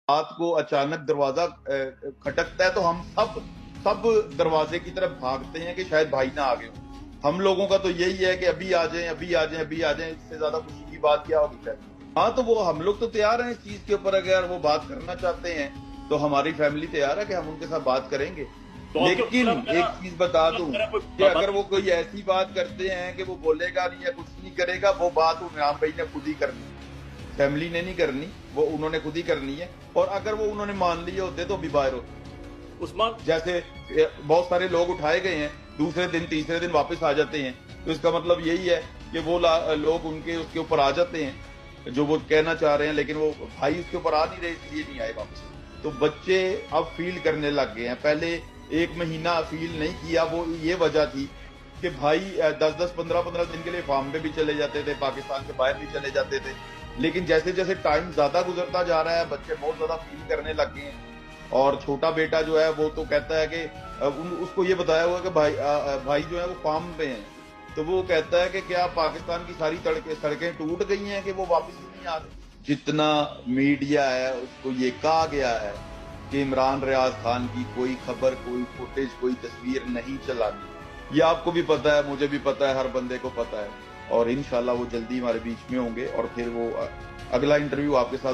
رات کو اچانک دروازہ کھٹکتا ہے تو ہم سب دروازے کی طرف بھاگتے ہیں کہ شاید بھائی نہ آ گئے ہوں. ہم لوگوں کا تو یہی ہے کہ ابھی آ جائیں ابھی آ جائیں ابھی آ جائیں. اس سے زیادہ خوشی کی بات کیا ہوگی سر؟ ہاں تو وہ ہم لوگ تو تیار ہیں اس چیز کے اوپر. اگر وہ بات کرنا چاہتے ہیں تو ہماری فیملی تیار ہے کہ ہم ان کے ساتھ بات کریں گے. لیکن ایک چیز بتا دوں کہ اگر وہ کوئی ایسی بات کرتے ہیں کہ وہ بولے گا نہیں یا کچھ نہیں کرے گا, وہ بات عمران بھائی نے خود ہی کرنی, فیملی نے نہیں کرنی, وہ انہوں نے خود ہی کرنی ہے. اور اگر وہ انہوں نے مان لیے ہوتے تو بھی باہر ہوتے. جیسے بہت سارے لوگ اٹھائے گئے ہیں, دوسرے دن تیسرے دن واپس آ جاتے ہیں, تو اس کا مطلب یہی ہے کہ وہ لوگ ان کے اس کے اوپر آ جاتے ہیں جو وہ کہنا چاہ رہے ہیں, لیکن وہ بھائی اس کے اوپر آ نہیں رہے اس لیے نہیں آئے واپس. تو بچے اب فیل کرنے لگ گئے ہیں. پہلے 1 مہینہ فیل نہیں کیا. وہ یہ وجہ تھی کہ بھائی 10-15 دن کے لیے فارم پہ بھی چلے جاتے تھے, پاکستان سے باہر بھی چلے جاتے تھے. لیکن جیسے جیسے ٹائم زیادہ گزرتا جا رہا ہے بچے بہت زیادہ فیل کرنے لگ گئے ہیں. اور چھوٹا بیٹا جو ہے وہ تو کہتا ہے کہ اس کو یہ بتایا ہوا کہ بھائی جو ہے وہ فارم پہ ہیں, تو وہ کہتا ہے کہ کیا پاکستان کی ساری سڑکیں ٹوٹ گئی ہیں کہ وہ واپس ہی نہیں آ رہے. جتنا میڈیا ہے اس کو یہ کہا گیا ہے کہ عمران ریاض خان کی کوئی خبر, کوئی فوٹیج, کوئی تصویر نہیں چلانی. یہ آپ کو بھی پتا ہے, مجھے بھی پتا ہے, ہر بندے کو پتا ہے. اور انشاءاللہ وہ جلدی ہمارے بیچ میں ہوں گے, اور پھر وہ اگلا انٹرویو آپ کے ساتھ